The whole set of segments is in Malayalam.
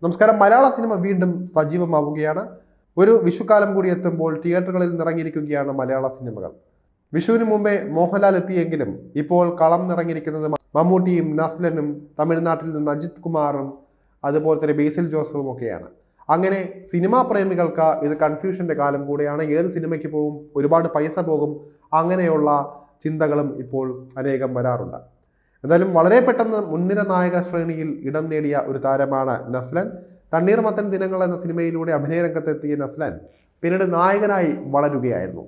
നമസ്കാരം. മലയാള സിനിമ വീണ്ടും സജീവമാവുകയാണ്. ഒരു വിഷുക്കാലം കൂടി എത്തുമ്പോൾ തിയേറ്ററുകളിൽ നിറങ്ങിയിരിക്കുകയാണ് മലയാള സിനിമകൾ. വിഷുവിന് മുമ്പേ മോഹൻലാൽ എത്തിയെങ്കിലും ഇപ്പോൾ കളം നിറങ്ങിയിരിക്കുന്നത് മമ്മൂട്ടിയും നസ്ലനും തമിഴ്നാട്ടിൽ നിന്ന് അജിത് കുമാറും അതുപോലെ തന്നെ ബേസിൽ ജോസഫും ഒക്കെയാണ്. അങ്ങനെ സിനിമാ പ്രേമികൾക്ക് ഇത് കൺഫ്യൂഷന്റെ കാലം കൂടെയാണ്. ഏത് സിനിമയ്ക്ക് പോകും, ഒരുപാട് പൈസ പോകും, അങ്ങനെയുള്ള ചിന്തകളും ഇപ്പോൾ അനേകം വരാറുണ്ട്. എന്തായാലും വളരെ പെട്ടെന്ന് മുൻനിര നായക ശ്രേണിയിൽ ഇടം നേടിയ ഒരു താരമാണ് നസ്ലൻ. തണ്ണീർമത്തൻ ദിനങ്ങൾ എന്ന സിനിമയിലൂടെ അഭിനയ രംഗത്തെത്തിയ നസ്ലൻ പിന്നീട് നായകനായി വളരുകയായിരുന്നു.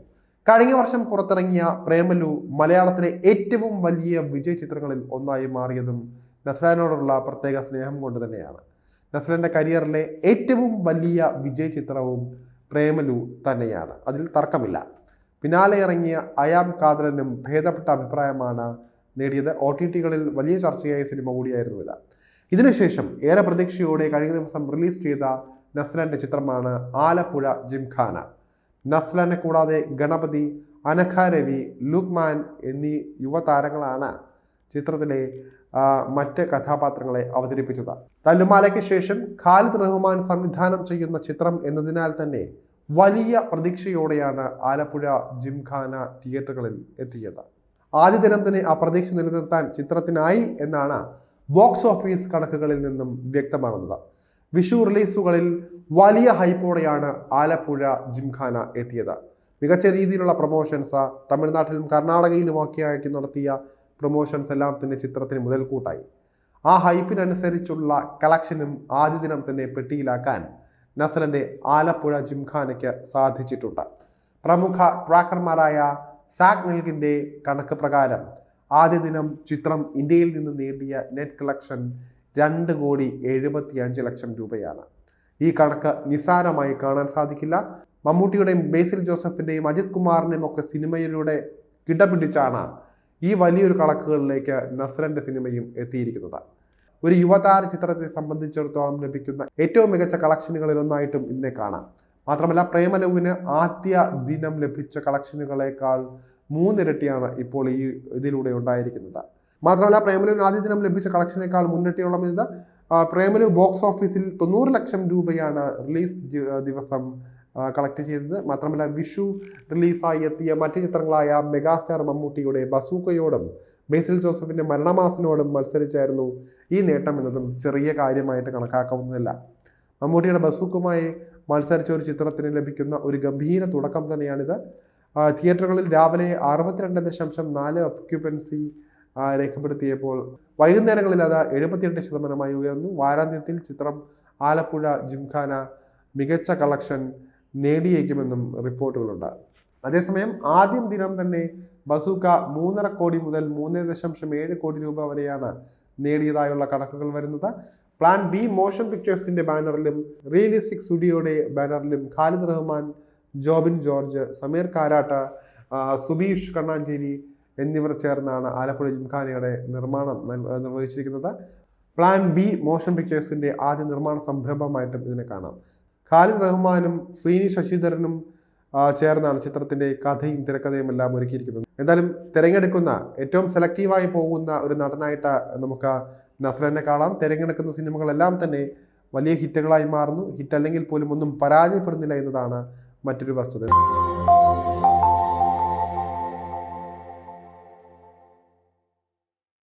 കഴിഞ്ഞ വർഷം പുറത്തിറങ്ങിയ പ്രേമലു മലയാളത്തിലെ ഏറ്റവും വലിയ വിജയ ചിത്രങ്ങളിൽ ഒന്നായി മാറിയതും നസ്ലാനോടുള്ള പ്രത്യേക സ്നേഹം കൊണ്ട് തന്നെയാണ്. നസ്ലന്റെ കരിയറിലെ ഏറ്റവും വലിയ വിജയ ചിത്രവും പ്രേമലു തന്നെയാണ്, അതിൽ തർക്കമില്ല. പിന്നാലെ ഇറങ്ങിയ അയാം കാതലനും ഭേദപ്പെട്ട അഭിപ്രായമാണ് നേടിയത്. OTTകളിൽ വലിയ ചർച്ചയായ സിനിമ കൂടിയായിരുന്നു ഇത്. ഇതിനുശേഷം ഏറെ പ്രതീക്ഷയോടെ കഴിഞ്ഞ ദിവസം റിലീസ് ചെയ്ത നസ്ലന്റെ ചിത്രമാണ് ആലപ്പുഴ ജിംഖാന. നസ്ലനെ കൂടാതെ ഗണപതി, അനഘ രവി, ലുക്മാൻ എന്നീ യുവതാരങ്ങളാണ് ചിത്രത്തിലെ മറ്റ് കഥാപാത്രങ്ങളെ അവതരിപ്പിച്ചത്. തല്ലുമാലയ്ക്ക് ശേഷം ഖാലിദ് റഹ്മാൻ സംവിധാനം ചെയ്യുന്ന ചിത്രം എന്നതിനാൽ തന്നെ വലിയ പ്രതീക്ഷയോടെയാണ് ആലപ്പുഴ ജിംഖാന തിയേറ്ററുകളിൽ എത്തിയത്. ആദ്യ ദിനം തന്നെ ആ പ്രതീക്ഷ നിലനിർത്താൻ ചിത്രത്തിനായി എന്നാണ് ബോക്സ് ഓഫീസ് കണക്കുകളിൽ നിന്നും വ്യക്തമാകുന്നത്. വിഷു റിലീസുകളിൽ വലിയ ഹൈപ്പോടെയാണ് ആലപ്പുഴ ജിംഖാന എത്തിയത്. മികച്ച രീതിയിലുള്ള പ്രൊമോഷൻസ് തമിഴ്നാട്ടിലും കർണാടകയിലുമൊക്കെയാക്കി നടത്തിയ പ്രൊമോഷൻസ് എല്ലാം തന്നെ ചിത്രത്തിന് മുതൽക്കൂട്ടായി. ആ ഹൈപ്പിനനുസരിച്ചുള്ള കളക്ഷനും ആദ്യ ദിനം തന്നെ പെട്ടിയിലാക്കാൻ നസ്ലന്റെ ആലപ്പുഴ ജിംഖാനയ്ക്ക് സാധിച്ചിട്ടുണ്ട്. പ്രമുഖ ട്രാക്കർമാരായ സാക് നിൽകിന്റെ കണക്ക് പ്രകാരം ആദ്യ ദിനം ചിത്രം ഇന്ത്യയിൽ നിന്ന് നേടിയ നെറ്റ് കളക്ഷൻ 2,75,00,000 രൂപയാണ്. ഈ കണക്ക് നിസ്സാരമായി കാണാൻ സാധിക്കില്ല. മമ്മൂട്ടിയുടെയും ബേസിൽ ജോസഫിന്റെയും അജിത് കുമാറിന്റെയും ഒക്കെ സിനിമയിലൂടെ കിടപിടിച്ചാണ് ഈ വലിയൊരു കണക്കുകളിലേക്ക് നസ്ലന്റെ സിനിമയും എത്തിയിരിക്കുന്നത്. ഒരു യുവതാര ചിത്രത്തെ സംബന്ധിച്ചിടത്തോളം ലഭിക്കുന്ന ഏറ്റവും മികച്ച കളക്ഷനുകളിൽ ഒന്നായിട്ടും ഇതിനെ കാണാം. മാത്രമല്ല, പ്രേമലുവിന് ആദ്യ ദിനം ലഭിച്ച കളക്ഷനുകളേക്കാൾ 3 ഇരട്ടിയാണ് ഇപ്പോൾ ഈ ഇതിലൂടെ ഉണ്ടായിരിക്കുന്നത്. മാത്രമല്ല, പ്രേമലുവിന് ആദ്യ ദിനം ലഭിച്ച കളക്ഷനേക്കാൾ മുന്നിരട്ടിയോളം ഇത് പ്രേമലു ബോക്സ് ഓഫീസിൽ 90 ലക്ഷം രൂപയാണ് റിലീസ് ദിവസം കളക്ട് ചെയ്തത്. മാത്രമല്ല, വിഷു റിലീസായി എത്തിയ മറ്റ് ചിത്രങ്ങളായ മെഗാസ്റ്റാർ മമ്മൂട്ടിയുടെ ബസൂക്കയോടും ബേസിൽ ജോസഫിന്റെ മരണമാസിനോടും മത്സരിച്ചായിരുന്നു ഈ നേട്ടം എന്നതും ചെറിയ കാര്യമായിട്ട് കണക്കാക്കാവുന്നതല്ല. മമ്മൂട്ടിയുടെ ബസൂക്കുമായി മത്സരിച്ച ഒരു ചിത്രത്തിന് ലഭിക്കുന്ന ഒരു ഗംഭീര തുടക്കം തന്നെയാണിത്. തിയേറ്ററുകളിൽ രാവിലെ 62.4 ഒക്യുപ്പൻസി രേഖപ്പെടുത്തിയപ്പോൾ വൈകുന്നേരങ്ങളിൽ അത് 78% ഉയർന്നു. വാരാന്ത്യത്തിൽ ചിത്രം ആലപ്പുഴ ജിംഖാന മികച്ച കളക്ഷൻ നേടിയേക്കുമെന്നും റിപ്പോർട്ടുകളുണ്ട്. അതേസമയം ആദ്യം ദിനം തന്നെ ബസൂക്ക 3.5 കോടി മുതൽ 3.7 കോടി രൂപ വരെയാണ് നേടിയതായുള്ള കണക്കുകൾ വരുന്നത്. പ്ലാൻ ബി മോഷൻ പിക്ചേഴ്സിന്റെ ബാനറിലും റിയലിസ്റ്റിക് സ്റ്റുഡിയോയുടെ ബാനറിലും ഖാലിദ് റഹ്മാൻ, ജോബിൻ ജോർജ്, സമീർ കാരാട്ട്, സുബീഷ് കണ്ണാഞ്ചേരി എന്നിവർ ചേർന്നാണ് ആലപ്പുഴ ജിംഖാനയുടെ നിർമ്മാണം നിർവഹിച്ചിരിക്കുന്നത്. പ്ലാൻ ബി മോഷൻ പിക്ചേഴ്സിന്റെ ആദ്യ നിർമ്മാണ സംരംഭമായിട്ടും ഇതിനെ കാണാം. ഖാലിദ് റഹ്മാനും ശ്രീനി ശശിധരനും ചേർന്നാണ് ചിത്രത്തിന്റെ കഥയും തിരക്കഥയും എല്ലാം ഒരുക്കിയിരിക്കുന്നത്. എന്തായാലും തിരഞ്ഞെടുക്കുന്ന ഏറ്റവും സെലക്റ്റീവായി പോകുന്ന ഒരു നടനായിട്ട് നമുക്ക് നസ്ലനെ കാണാം. തിരഞ്ഞെടുക്കുന്ന സിനിമകളെല്ലാം തന്നെ വലിയ ഹിറ്റുകളായി മാറുന്നു. ഹിറ്റ് അല്ലെങ്കിൽ പോലും ഒന്നും പരാജയപ്പെടുന്നില്ല എന്നതാണ് മറ്റൊരു വസ്തുത.